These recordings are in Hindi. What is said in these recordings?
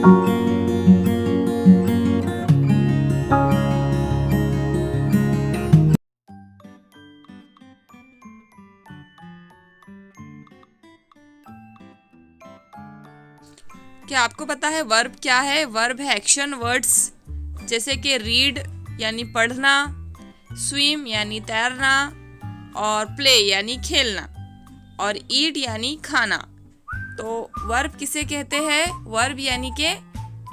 क्या आपको पता है वर्ब क्या है? वर्ब है एक्शन वर्ड्स, जैसे कि रीड यानी पढ़ना, स्विम यानी तैरना, और प्ले यानी खेलना, और ईट यानी खाना। तो वर्ब किसे कहते हैं? वर्ब यानी के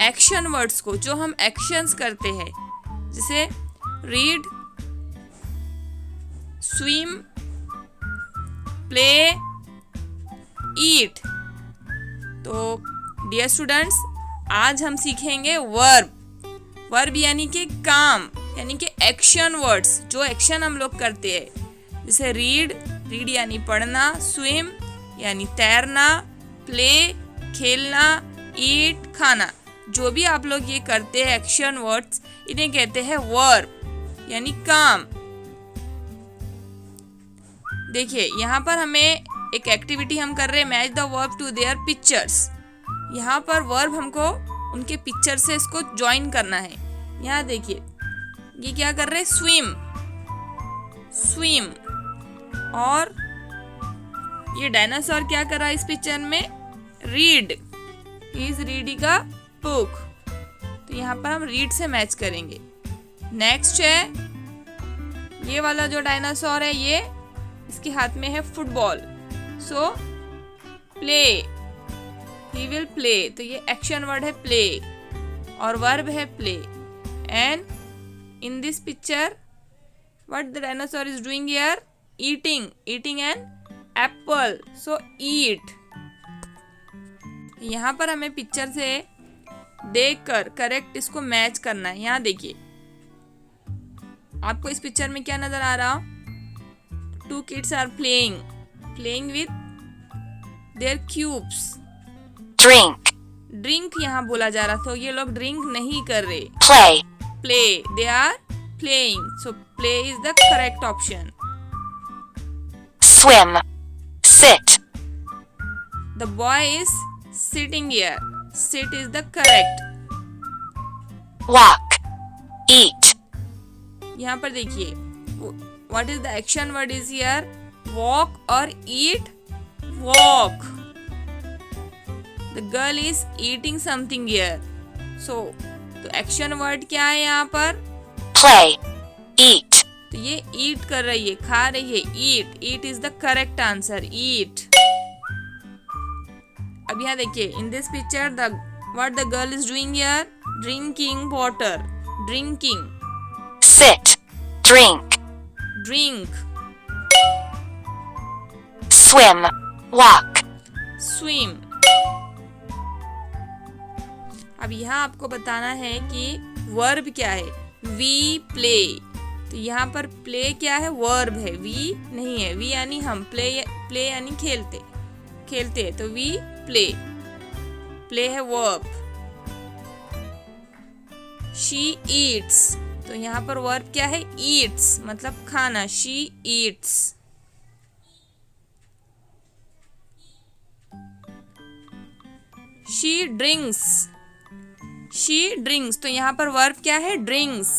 एक्शन वर्ड्स को, जो हम एक्शंस करते हैं, जैसे रीड, स्विम, प्ले, ईट। तो डियर स्टूडेंट्स, आज हम सीखेंगे वर्ब। वर्ब यानी कि काम, यानी कि एक्शन वर्ड्स, जो एक्शन हम लोग करते हैं, जैसे रीड, रीड यानी पढ़ना, स्विम यानी तैरना, प्ले खेलना, ईट खाना। जो भी आप लोग ये करते हैं एक्शन वर्ड्स, इन्हें कहते हैं वर्ब यानी काम। देखिए यहाँ पर हमें एक एक्टिविटी हम कर रहे हैं, match the verb to their pictures. यहाँ पर वर्ब हमको उनके पिक्चर से इसको ज्वाइन करना है। यहाँ देखिए ये क्या कर रहे हैं? Swim, swim. और ये डायनासोर क्या कर रहा है इस पिक्चर में? Read, he is reading a book. तो यहाँ पर हम रीड से मैच करेंगे। नेक्स्ट है ये वाला जो डायनासोर है, ये इसके हाथ में है football, so play, he will play. तो ये एक्शन वर्ड है प्ले, और वर्ब है play. And in this picture what the dinosaur is doing here? Eating, eating an apple, so eat. यहाँ पर हमें पिक्चर से देखकर करेक्ट इसको मैच करना है। यहाँ देखिए आपको इस पिक्चर में क्या नजर आ रहा? Two kids are playing, playing with their cubes. Drink. Drink यहाँ बोला जा रहा, तो ये लोग ड्रिंक नहीं कर रहे। Play. Play, they are playing, so play is the correct option. Swim. Sit. The boy is sitting here, sit is the correct. Walk. Eat. यहाँ पर देखिए what is the action word is here? Walk और eat, walk. The girl is eating something here, so तो एक्शन वर्ड क्या है यहाँ पर? Play. Eat. तो ये ईट कर रही है, खा रही है, eat, eat is the correct answer, eat. अब यहाँ देखिए in this picture the what the girl is doing here? Drinking water, drinking. Sit. Drink. Drink, Swim. Walk. Swim. अब यहाँ आपको बताना है कि वर्ब क्या है? We play. तो यहाँ पर प्ले क्या है? वर्ब है, वी नहीं है। वी यानी हम, प्ले, प्ले यानी खेलते, खेलते हैं, तो वी प्ले, प्ले है वर्ब। शी ईट्स, तो यहाँ पर वर्ब क्या है? ईट्स, मतलब खाना, she Yeats. She drinks, she drinks, तो यहाँ पर वर्ब क्या है? ड्रिंक्स,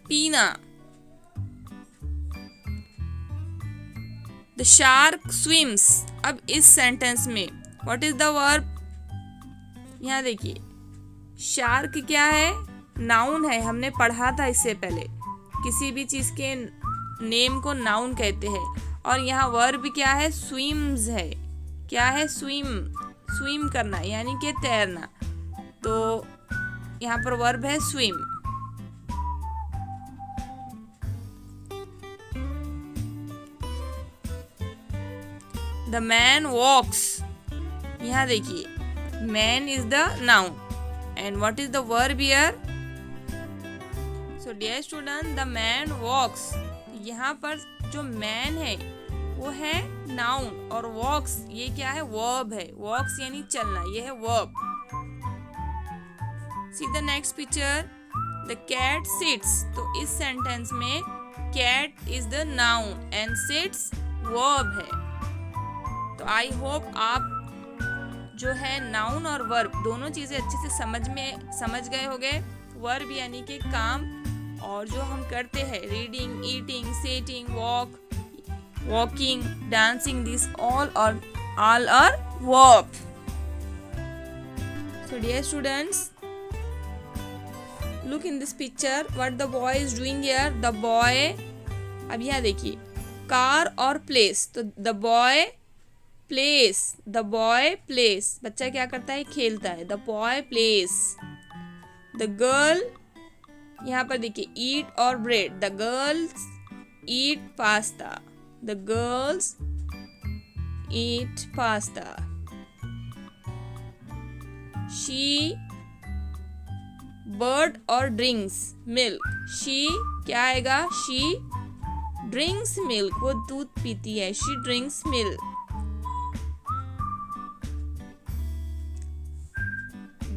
पीना। The shark swims. अब इस सेंटेंस में व्हाट इज द वर्ब? यहाँ देखिए शार्क क्या है? नाउन है, हमने पढ़ा था इससे पहले। किसी भी चीज के नेम को नाउन कहते हैं। और यहाँ वर्ब क्या है? स्विम्स है। क्या है? स्विम, स्विम करना यानी कि तैरना। तो यहाँ पर वर्ब है स्विम। The man walks. यहाँ देखिए man is the noun and what is the verb here? So dear student, the man walks. यहाँ पर जो मैन है वो है नाउन, और वॉक्स ये क्या है? वर्ब है। वॉक्स यानी चलना, ये है verb. See the next picture, the cat sits. तो इस सेंटेंस में cat is the noun and sits verb है। तो आई होप आप जो है नाउन और वर्ब दोनों चीज़ें अच्छे से समझ गए होंगे। वर्ब यानी कि काम, और जो हम करते हैं reading, eating, sitting, walking, dancing, this all are verb. So dear students, look in this picture what the boy is doing here. The boy, अब यहाँ देखिए कार और प्लेस, तो the boy plays, बच्चा क्या करता है, खेलता है, the boy plays. The girl, यहाँ पर देखिए eat और bread, the girls eat pasta, the girls eat pasta. She bird और drinks milk, she क्या आएगा, she drinks milk, वो दूध पीती है, she drinks milk.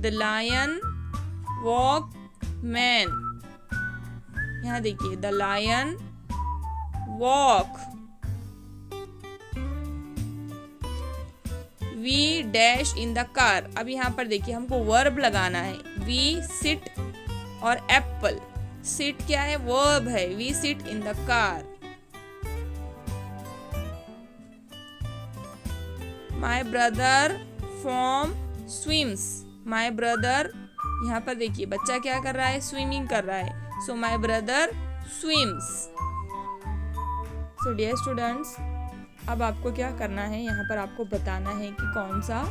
The lion walk man, यहाँ देखिए the lion walk. We dash in the car, अब यहाँ पर देखिए हमको वर्ब लगाना है. We sit और एप्पल, sit क्या है, वर्ब है. We sit in the car. My brother from swims, my brother, यहाँ पर देखिए बच्चा क्या कर रहा है, स्विमिंग कर रहा है. So my brother swims. So dear students, अब आपको क्या करना है, यहाँ पर आपको बताना है कि कौन सा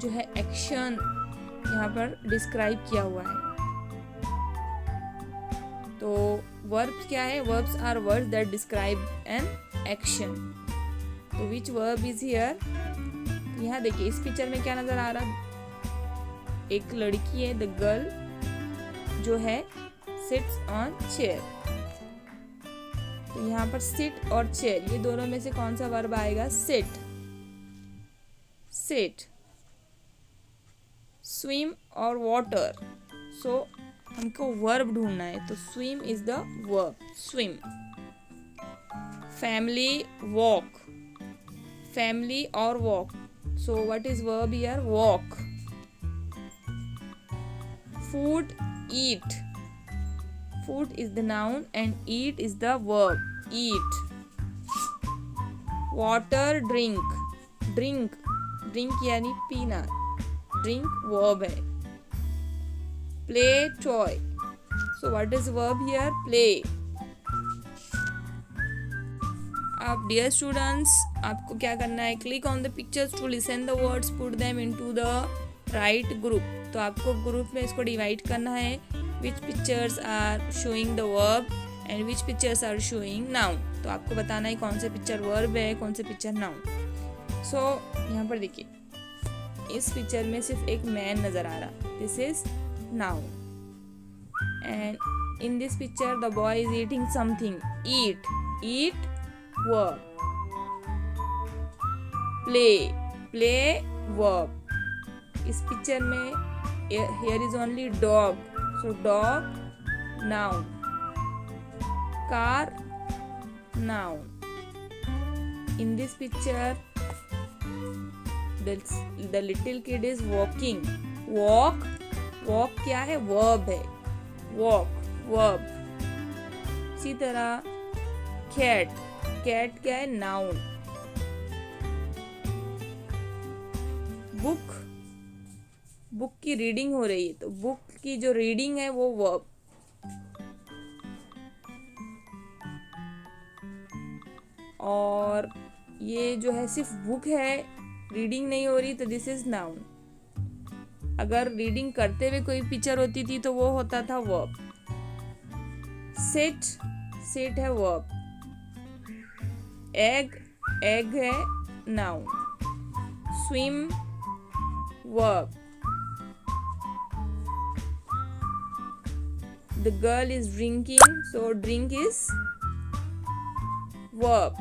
जो है एक्शन यहाँ पर डिस्क्राइब किया हुआ है. तो वर्ब्स क्या है, verbs are words that describe an action. तो विच वर्ब इज हियर. यहाँ देखिए इस पिक्चर में क्या नजर आ रहा, एक लड़की है, द गर्ल जो है सिट्स ऑन चेयर. तो यहाँ पर सिट और चेयर, ये दोनों में से कौन सा वर्ब आएगा, सिट. सिट. स्विम और वाटर, सो हमको वर्ब ढूंढना है, तो swim is the verb, swim. Family walk, family और walk, so what is verb here, walk. Food eat, food is the noun and eat is the verb, eat. Water drink, drink यानी पीना, drink verb है. Play toy, so what is verb here, play. अब dear students, आपको क्या करना है, click on the pictures to listen the words, put them into the right group. तो आपको ग्रुप में इसको डिवाइड करना है. Which pictures are showing the verb and which pictures are showing noun. तो आपको बताना है कौन से पिक्चर वर्ब है, कौन से पिक्चर नाउन. सो यहाँ पर देखिए इस पिक्चर में सिर्फ एक मैन नजर आ रहा, this is noun. And in this picture the boy is eating something, eat verb. Play verb. इस पिक्चर में here is only dog, so dog noun. Car noun. In this picture the little kid is walking, walk क्या है, verb है, walk verb. इसी तरह cat क्या है, noun. बुक की रीडिंग हो रही है, तो बुक की जो रीडिंग है वो वर्ब. और ये जो है सिर्फ बुक है, रीडिंग नहीं हो रही, तो दिस इज नाउन. अगर रीडिंग करते हुए कोई पिक्चर होती थी तो वो होता था वर्ब. सिट है वर्ब. एग है noun. Swim verb. The girl is drinking, so drink is verb.